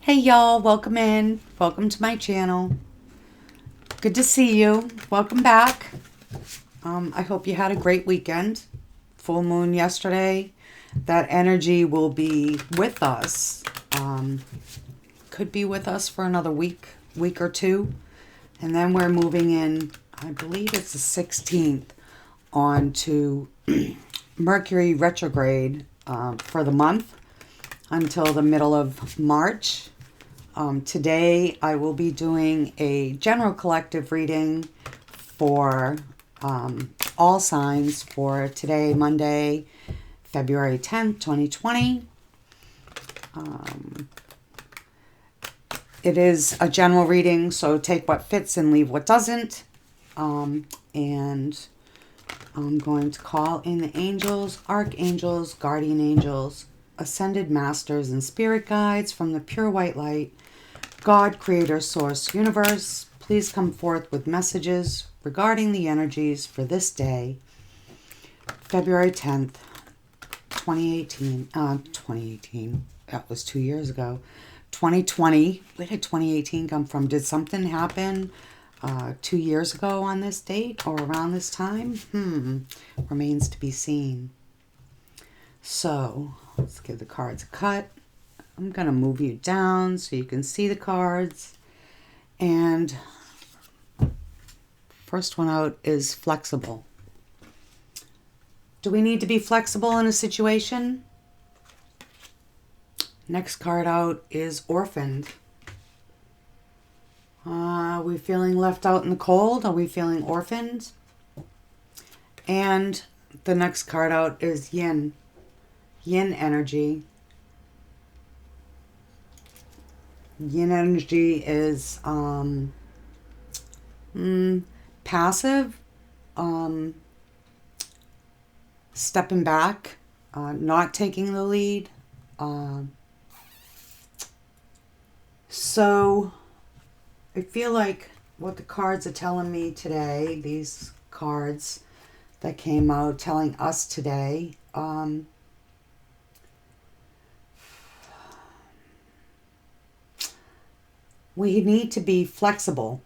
Hey y'all, welcome in. Welcome to my channel. Good to see you. Welcome back. I hope you had a great weekend. Full moon yesterday. That energy will be with us. Could be with us for another week or two. And then we're moving in, I believe it's the 16th, on to Mercury retrograde for the month until the middle of March. Today I will be doing a general collective reading for all signs for today, Monday, February 10th, 2020. It is a general reading, so take what fits and leave what doesn't. And I'm going to call in the angels, archangels, guardian angels, ascended masters, and spirit guides from the pure white light, God, Creator, Source, Universe. Please come forth with messages regarding the energies for this day, February 10th, 2018. 2018. That was 2 years ago. 2020. Where did 2018 come from? Did something happen 2 years ago on this date or around this time? Remains to be seen. So let's give the cards a cut. I'm going to move you down so you can see the cards. And first one out is flexible. Do we need to be flexible in a situation? Next card out is orphaned. Are we feeling left out in the cold? Are we feeling orphaned? And the next card out is yin. Yin energy. Yin energy is passive, stepping back, not taking the lead. So I feel like what the cards are telling me today, these cards that came out telling us today, we need to be flexible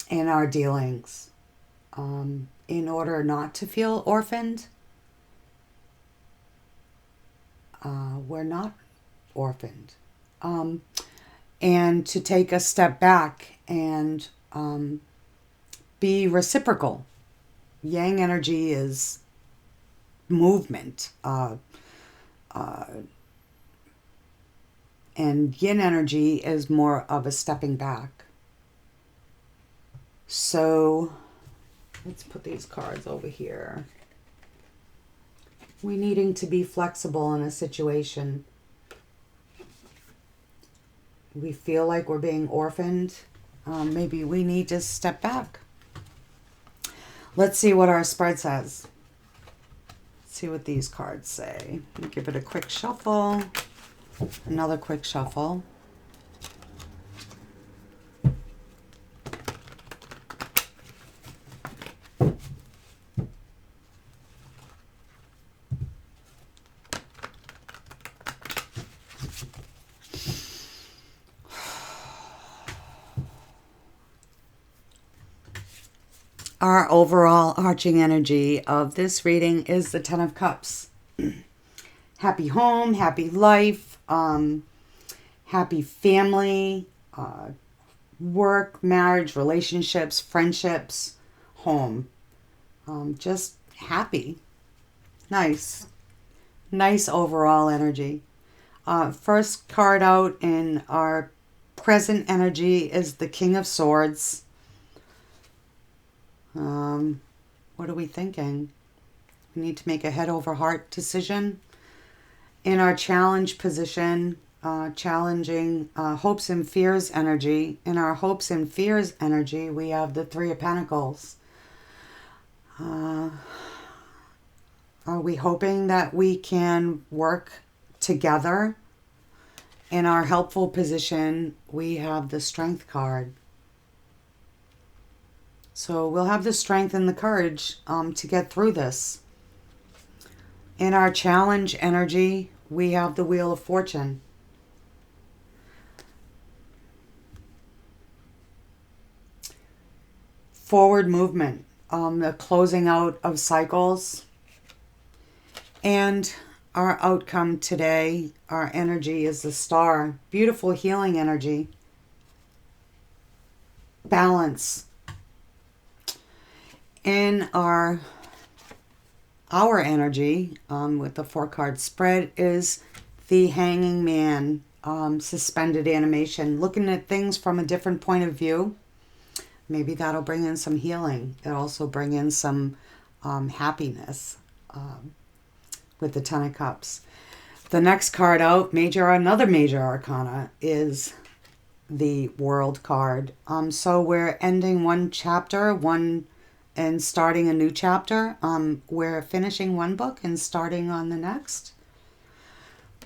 in our dealings in order not to feel orphaned. We're not orphaned. And to take a step back and be reciprocal. Yang energy is movement. And yin energy is more of a stepping back. So let's put these cards over here. We're needing to be flexible in a situation. We feel like we're being orphaned. Maybe we need to step back. Let's see what our spread says. Let's see what these cards say. Give it a quick shuffle. Another quick shuffle. Our overall arching energy of this reading is the Ten of Cups. Happy home, happy life, happy family, work, marriage, relationships, friendships, home. Just happy. Nice. Nice overall energy. First card out in our present energy is the King of Swords. What are we thinking? We need to make a head over heart decision. In our challenge position, challenging hopes and fears energy. In our hopes and fears energy, we have the Three of Pentacles. Are we hoping that we can work together? In our helpful position, we have the Strength card. So we'll have the strength and the courage to get through this. In our challenge energy, we have the Wheel of Fortune. forward movement, the closing out of cycles. And our outcome today, our energy is the star. Beautiful healing energy. Balance. In our energy, with the 4-card spread, is the Hanging Man, suspended animation, looking at things from a different point of view. Maybe that'll bring in some healing. It'll also bring in some happiness with the 10 of Cups. The next card out, another major arcana, is the World card. So we're ending one chapter, and starting a new chapter. We're finishing one book and starting on the next.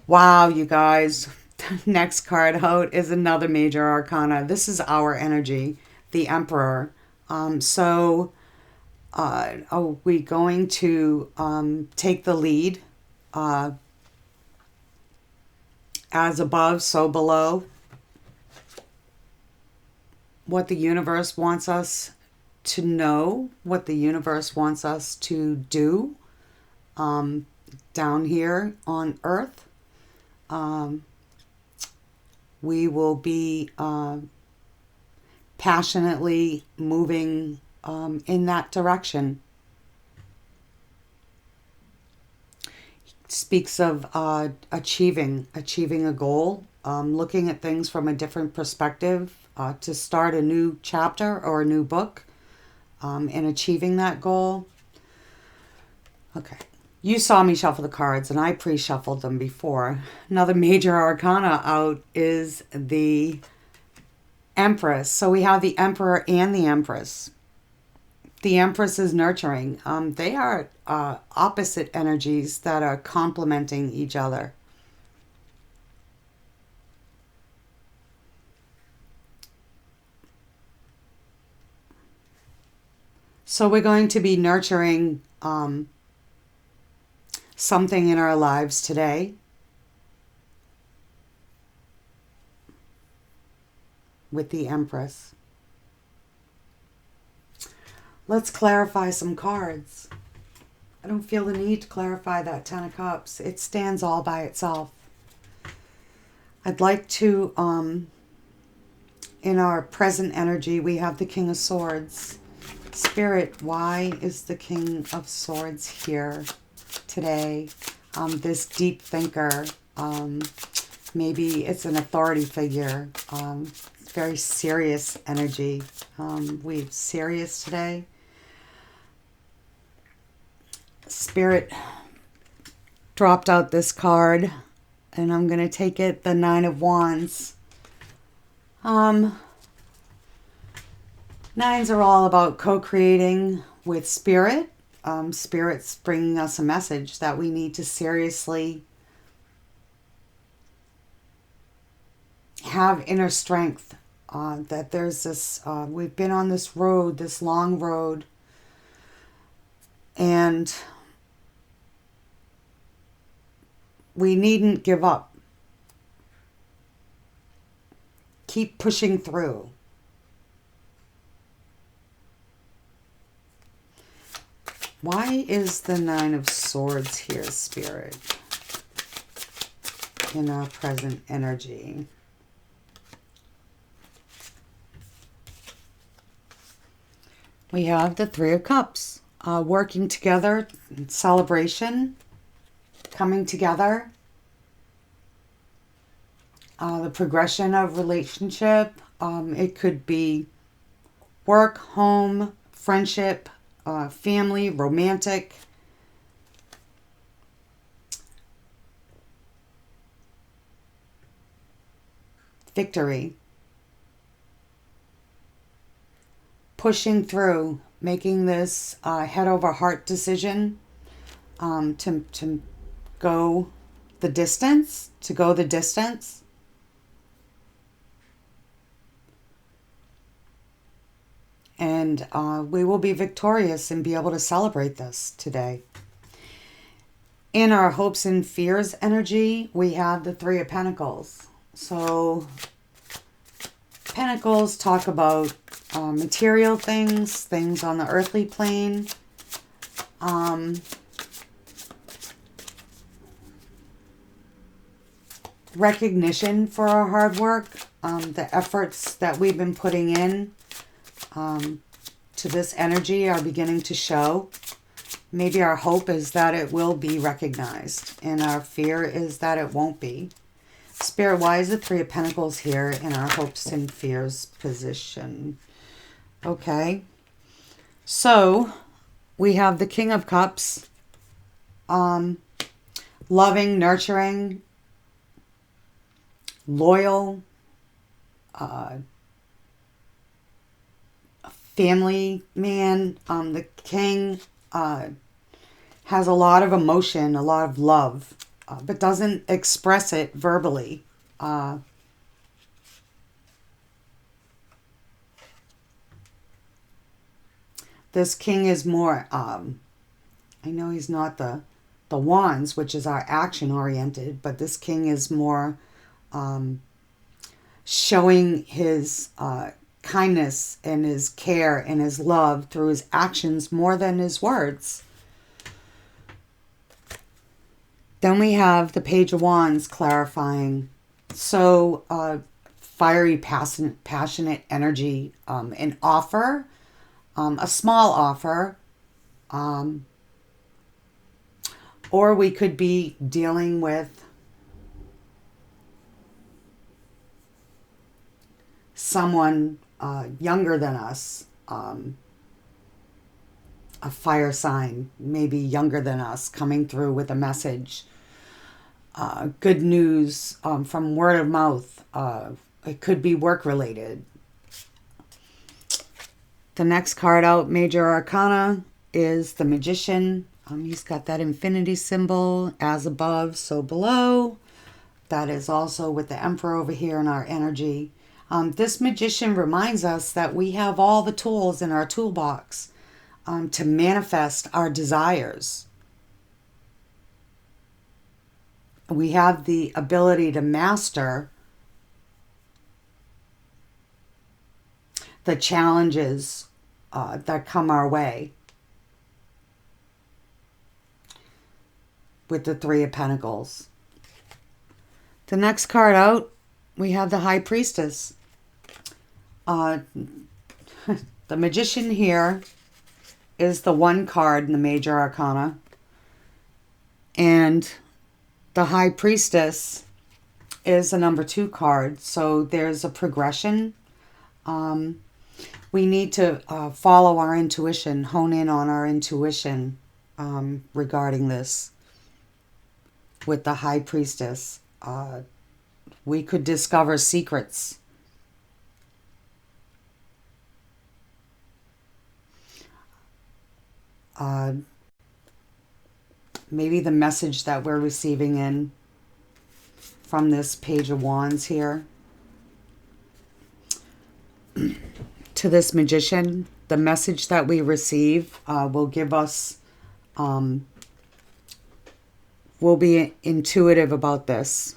Wow, you guys. The next card out is another major arcana. This is our energy, the Emperor. So are we going to take the lead? As above, so below. What the universe wants us to know, what the universe wants us to do down here on Earth. We will be passionately moving in that direction. Speaks of achieving a goal, looking at things from a different perspective, to start a new chapter or a new book, and achieving that goal. Okay. You saw me shuffle the cards, and I pre-shuffled them before. Another major arcana out is the Empress. So we have the Emperor and the Empress. The Empress is nurturing. They are opposite energies that are complementing each other. So we're going to be nurturing something in our lives today. With the Empress. Let's clarify some cards. I don't feel the need to clarify that 10 of Cups. It stands all by itself. I'd like to, in our present energy, we have the King of Swords. Spirit, why is the King of Swords here today? This deep thinker, maybe it's an authority figure, very serious energy. We're serious today. Spirit dropped out this card, and I'm going to take it, the 9 of Wands. Nines are all about co-creating with Spirit. Spirit's bringing us a message that we need to seriously have inner strength. That there's this, we've been on this road, this long road, and we needn't give up. Keep pushing through. Why is the 9 of Swords here, Spirit, in our present energy? We have the 3 of Cups, working together, celebration, coming together, the progression of relationship. It could be work, home, friendship, family, romantic. Victory. Pushing through, making this head over heart decision to go the distance, And we will be victorious and be able to celebrate this today. In our hopes and fears energy, we have the 3 of Pentacles. So Pentacles talk about material things, things on the earthly plane. Recognition for our hard work, the efforts that we've been putting in to this energy are beginning to show. Maybe our hope is that it will be recognized, and our fear is that it won't be. Spirit, why is the Three of Pentacles here in our hopes and fears position? Okay. So, we have the King of Cups. Loving, nurturing, loyal, family man. The King has a lot of emotion, a lot of love, but doesn't express it verbally. This King is more, I know he's not the Wands, which is our action-oriented, but this King is more showing his kindness and his care and his love through his actions more than his words. Then we have the Page of Wands clarifying. So fiery, passionate energy, an offer, a small offer, or we could be dealing with someone younger than us, a fire sign, maybe younger than us, coming through with a message. Good news from word of mouth. It could be work related. The next card out, Major Arcana, is the Magician. He's got that infinity symbol, as above, so below. That is also with the Emperor over here in our energy. This Magician reminds us that we have all the tools in our toolbox to manifest our desires. We have the ability to master the challenges that come our way with the Three of Pentacles. The next card out, we have the High Priestess. The Magician here is the one card in the Major Arcana. And the High Priestess is the number 2 card. So there's a progression. We need to follow our intuition, hone in on our intuition regarding this with the High Priestess. We could discover secrets. Maybe the message that we're receiving in from this Page of Wands here to this Magician, the message that we receive will give us, we'll be intuitive about this.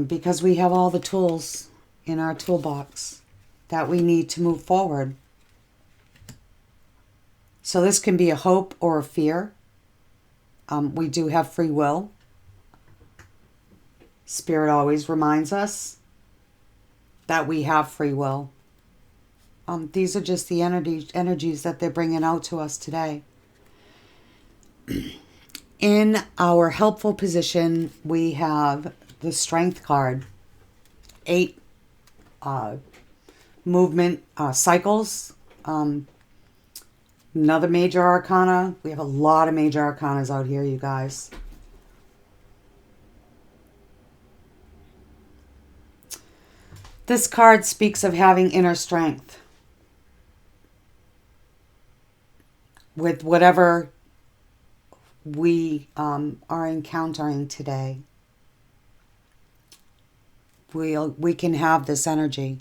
Because we have all the tools in our toolbox that we need to move forward. So this can be a hope or a fear. We do have free will. Spirit always reminds us that we have free will. These are just the energies that they're bringing out to us today. In our helpful position, we have the Strength card. 8 movement cycles. Another Major Arcana. We have a lot of Major Arcanas out here, you guys. This card speaks of having inner strength with whatever we are encountering today. We can have this energy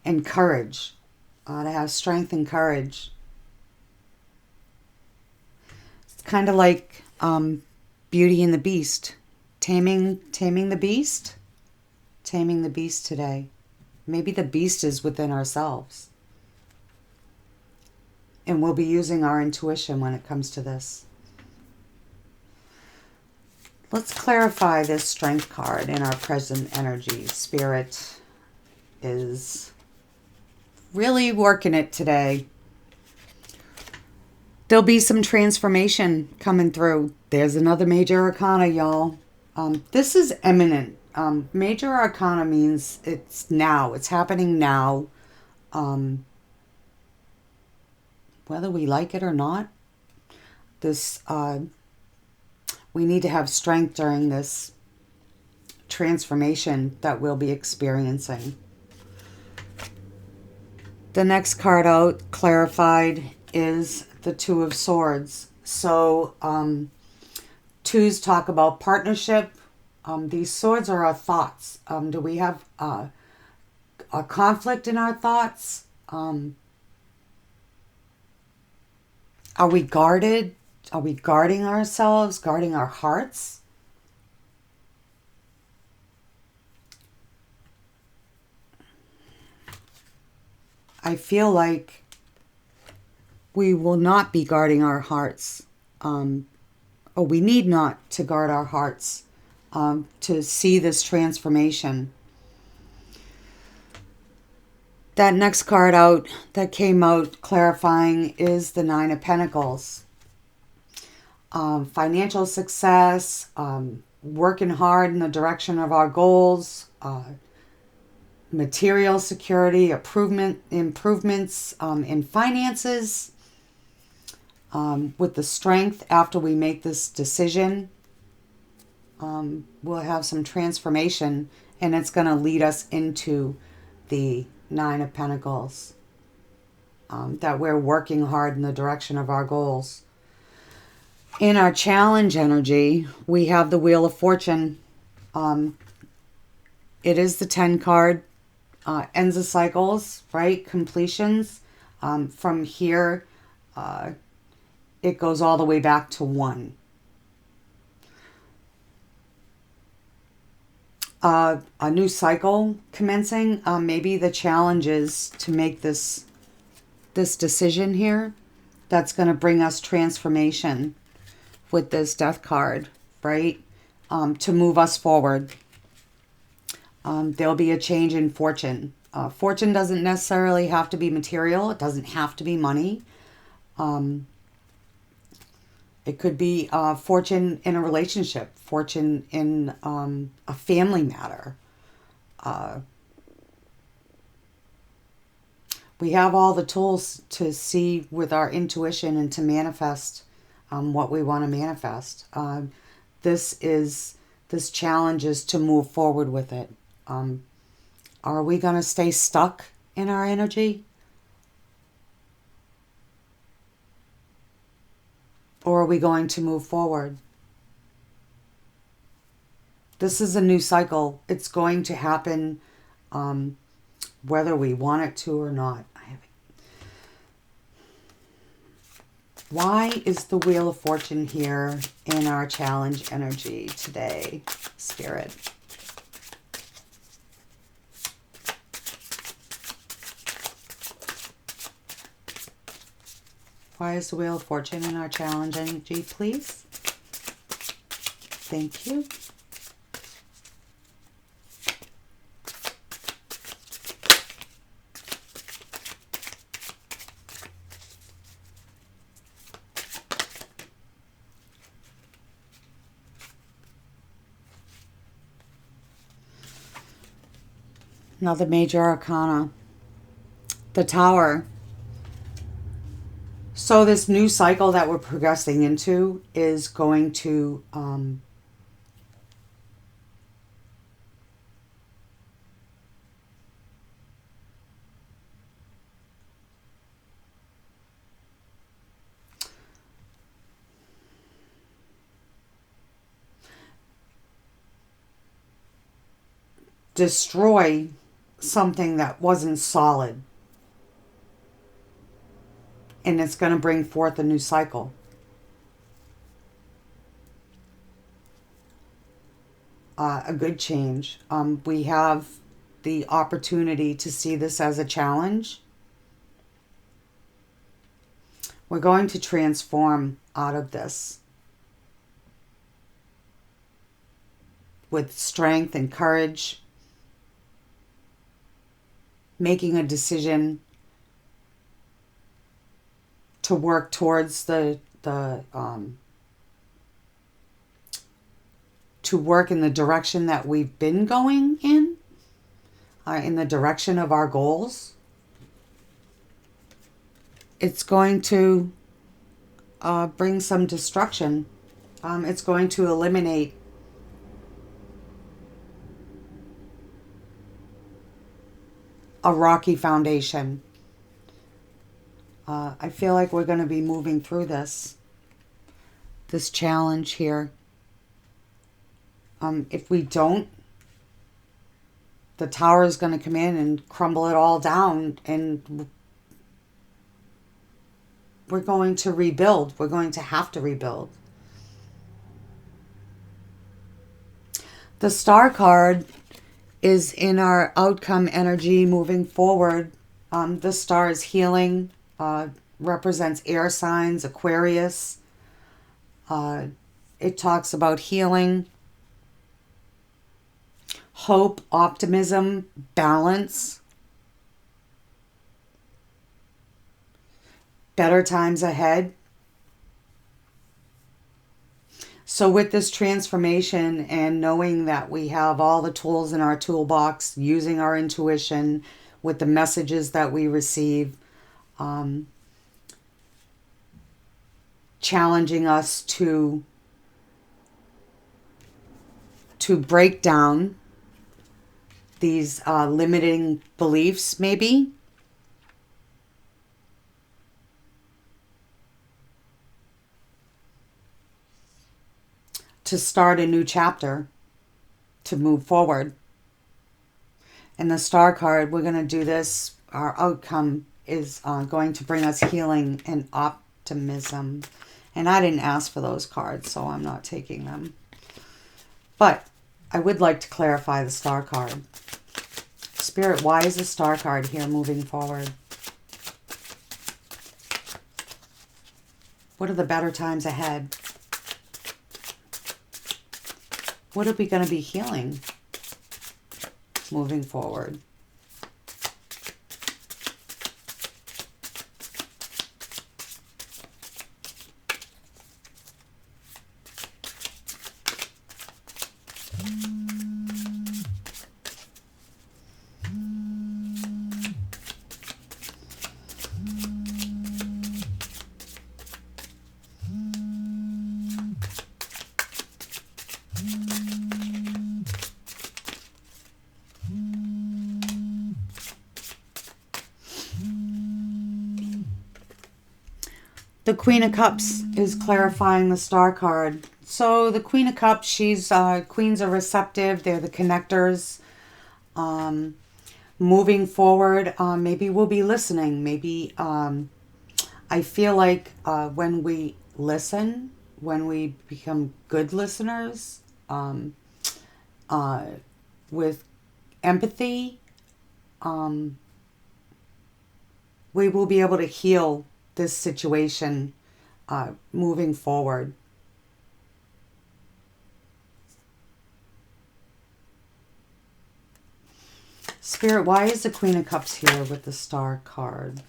and courage, to have strength and courage. It's kind of like Beauty and the Beast. Taming the beast? Taming the beast today. Maybe the beast is within ourselves. And we'll be using our intuition when it comes to this. Let's clarify this strength card in our present energy. Spirit is really working it today. There'll be some transformation coming through. There's another major arcana, y'all. This is imminent. Major arcana means it's now. It's happening now. Whether we like it or not, we need to have strength during this transformation that we'll be experiencing. The next card out, clarified, is the Two of Swords. So, twos talk about partnership. These swords are our thoughts. Do we have a conflict in our thoughts? Are we guarded? Are we guarding ourselves, guarding our hearts? I feel like we will not be guarding our hearts. Or we need not to guard our hearts to see this transformation. That next card out that came out clarifying is the Nine of Pentacles. Financial success, working hard in the direction of our goals, material security, improvements in finances, with the strength after we make this decision. We'll have some transformation, and it's going to lead us into the Nine of Pentacles, that we're working hard in the direction of our goals. In our challenge energy, we have the Wheel of Fortune. It is the 10 card, ends of cycles, right? Completions. From here, it goes all the way back to 1. A new cycle commencing. Maybe the challenge is to make this decision here that's going to bring us transformation with this Death card, right? To move us forward. There'll be a change in fortune. Fortune doesn't necessarily have to be material. It doesn't have to be money. It could be fortune in a relationship, fortune in a family matter. We have all the tools to see with our intuition and to manifest what we want to manifest. This challenge is to move forward with it. Are we going to stay stuck in our energy? Or are we going to move forward? This is a new cycle. It's going to happen whether we want it to or not. Why is the Wheel of Fortune here in our challenge energy today, Spirit? Why is the Wheel of Fortune in our challenge energy, please? Thank you. Another major arcana. The Tower. So this new cycle that we're progressing into is going to destroy something that wasn't solid. And it's going to bring forth a new cycle. a good change. We have the opportunity to see this as a challenge. We're going to transform out of this with strength and courage, making a decision to work towards to work in the direction that we've been going in the direction of our goals. It's going to bring some destruction. It's going to eliminate a rocky foundation. I feel like we're going to be moving through this challenge here. If we don't, the tower is going to come in and crumble it all down, and we're going to rebuild. We're going to have to rebuild. The Star card is in our outcome energy moving forward. The star is healing, represents air signs, Aquarius. It talks about healing, hope, optimism, balance, better times ahead. So with this transformation and knowing that we have all the tools in our toolbox, using our intuition with the messages that we receive, challenging us to break down these limiting beliefs, maybe. To start a new chapter, to move forward. And the Star card, we're going to do this. Our outcome is going to bring us healing and optimism. And I didn't ask for those cards, so I'm not taking them. But I would like to clarify the Star card. Spirit, why is the Star card here moving forward? What are the better times ahead? What are we going to be healing moving forward? The Queen of Cups is clarifying the Star card. So the Queen of Cups, queens are receptive. They're the connectors. Moving forward, maybe we'll be listening. Maybe I feel like when we listen, when we become good listeners, with empathy, we will be able to heal this situation moving forward. Spirit, why is the Queen of Cups here with the Star card?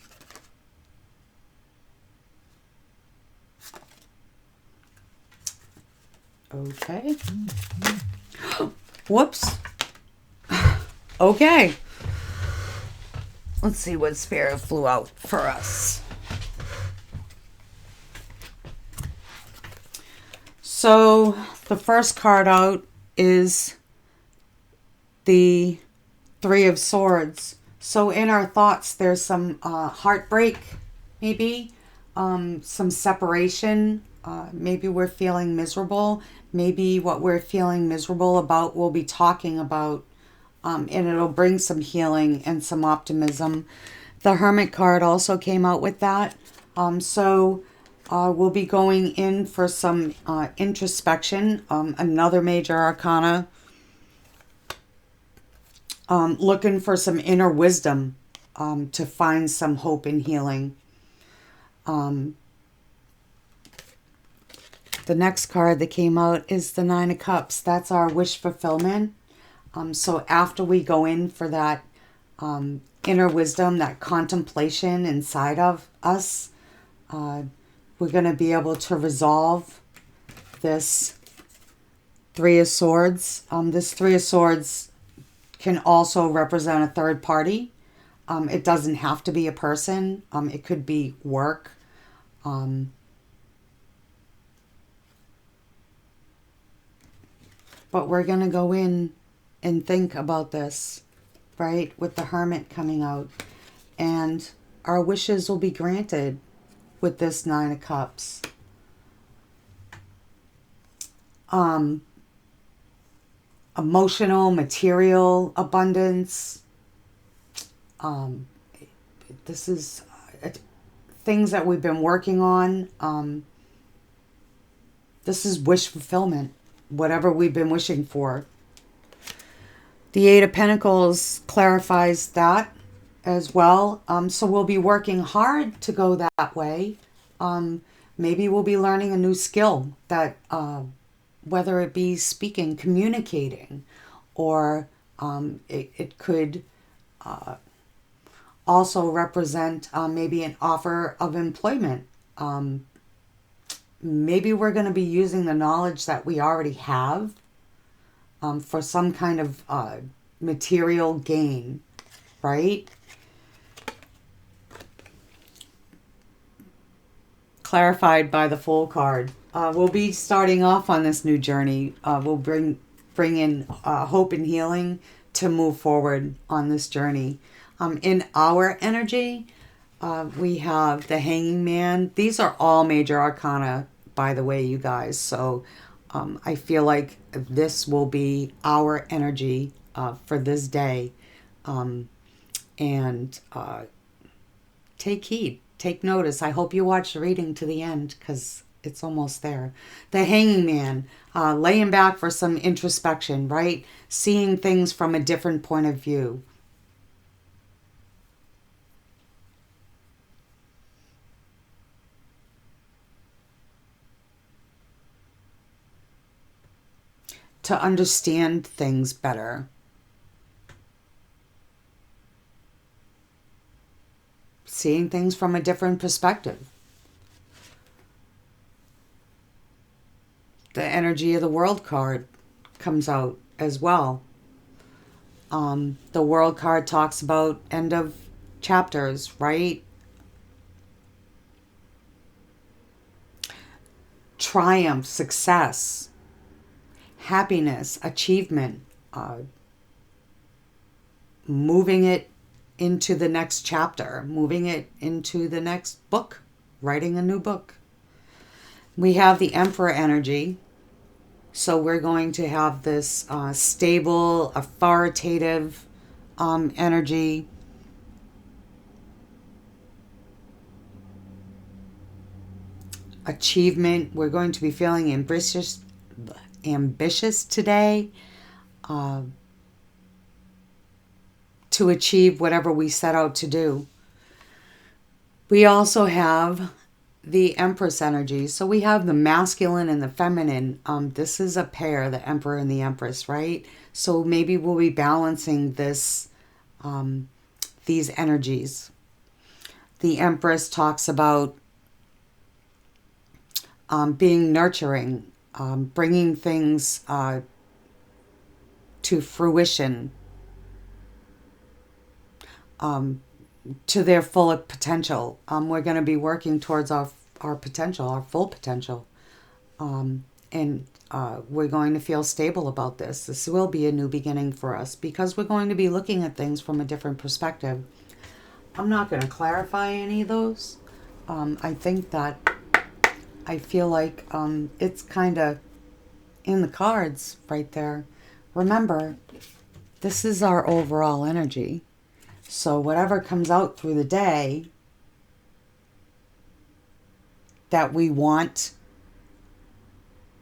Okay. Whoops. Okay. Let's see what Spirit flew out for us. So the first card out is the Three of Swords. So in our thoughts, there's some heartbreak, maybe some separation. Maybe we're feeling miserable. Maybe what we're feeling miserable about, we'll be talking about, and it'll bring some healing and some optimism. The Hermit card also came out with that. So we'll be going in for some introspection. Another major arcana looking for some inner wisdom to find some hope and healing. The next card that came out is the Nine of Cups. That's our wish fulfillment. So after we go in for that inner wisdom, that contemplation inside of us, we're going to be able to resolve this Three of Swords. This Three of Swords can also represent a third party. It doesn't have to be a person. It could be work. But we're going to go in and think about this, right? With the Hermit coming out. And our wishes will be granted with this Nine of Cups. Emotional, material abundance. This is things that we've been working on. This is wish fulfillment. Whatever we've been wishing for. The Eight of Pentacles clarifies that as well. So we'll be working hard to go that way. Maybe we'll be learning a new skill that, whether it be speaking, communicating, or it could also represent maybe an offer of employment. Maybe we're going to be using the knowledge that we already have for some kind of material gain, right? Clarified by the Fool card. We'll be starting off on this new journey. We'll bring in hope and healing to move forward on this journey. In our energy, we have the Hanging Man. These are all major arcana, by the way, you guys. So I feel like this will be our energy for this day. And take heed. Take notice. I hope you watch the reading to the end because it's almost there. The Hanging Man, laying back for some introspection, right? Seeing things from a different point of view. To understand things better. Seeing things from a different perspective. The energy of the World card comes out as well. The World card talks about end of chapters, right? Triumph, success, happiness, achievement, moving it into the next chapter, moving it into the next book, writing a new book. We have the Emperor energy. So we're going to have this stable, authoritative energy. Achievement. We're going to be feeling ambitious today to achieve whatever we set out to do. We also have the Empress energy. So we have the masculine and the feminine. This is a pair, the Emperor and the Empress, right? So maybe we'll be balancing this, these energies. The Empress talks about being nurturing, bringing things to fruition, to their full potential. We're going to be working towards our potential, our full potential. And we're going to feel stable about this. This will be a new beginning for us because we're going to be looking at things from a different perspective. I'm not going to clarify any of those. I think that I feel like it's kind of in the cards right there. Remember, this is our overall energy. So whatever comes out through the day that we want,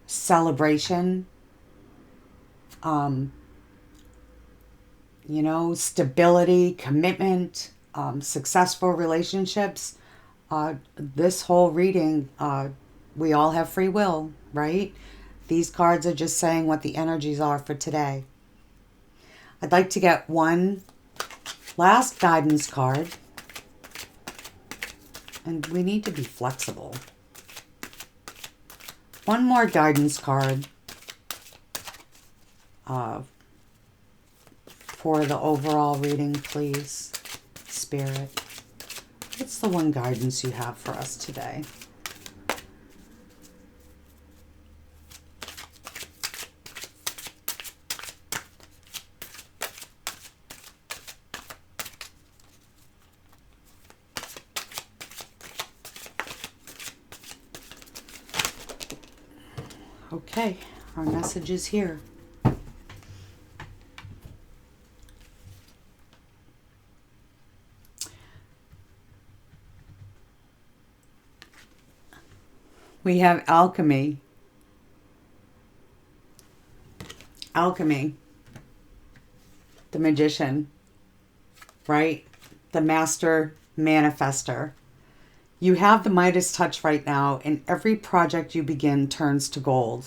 celebration, stability, commitment, successful relationships. This whole reading, we all have free will, right? These cards are just saying what the energies are for today. I'd like to get one last guidance card. And we need to be flexible. One more guidance card for the overall reading, please, Spirit. What's the one guidance you have for us today? Okay, our message is here. We have alchemy. Alchemy. The magician, right? The master manifester. You have the Midas touch right now, and every project you begin turns to gold.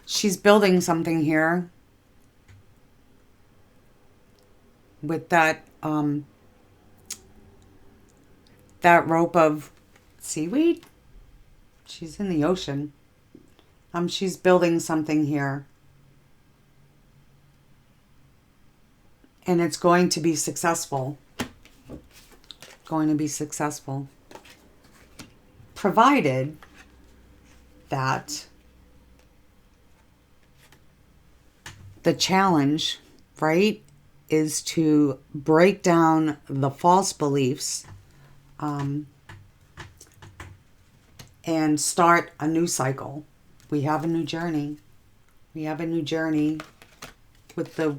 She's building something here with that that rope of seaweed. She's in the ocean. She's building something here. And it's going to be successful. Going to be successful. Provided that the challenge, right, is to break down the false beliefs and start a new cycle. We have a new journey. We have a new journey with the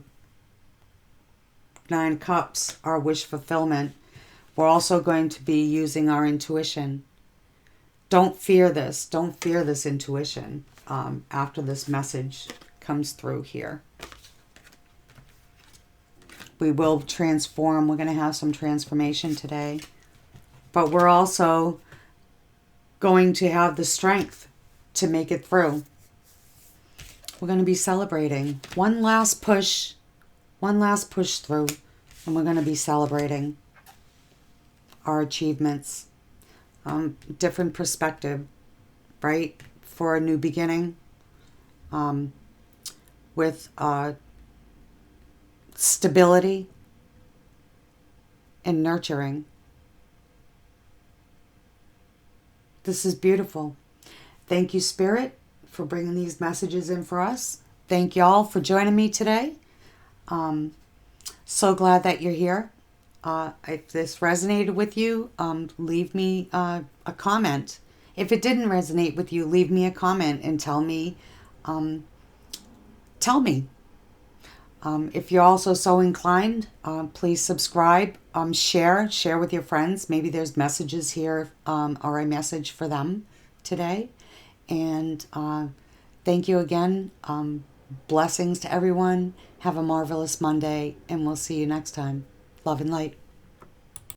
9 Cups, our wish fulfillment. We're also going to be using our intuition. Don't fear this. Don't fear this intuition after this message comes through here. We will transform. We're going to have some transformation today. But we're also going to have the strength to make it through. We're going to be celebrating. One last push through, and we're going to be celebrating our achievements. Different perspective, right? For a new beginning, with stability and nurturing. This is beautiful. Thank you, Spirit, for bringing these messages in for us. Thank y'all for joining me today. So glad that you're here. If this resonated with you, leave me a comment. If it didn't resonate with you, leave me a comment and tell me. If you're also so inclined, please subscribe, share with your friends. Maybe there's messages here or a message for them today. And thank you again. Blessings to everyone. Have a marvelous Monday, and we'll see you next time. Love and light.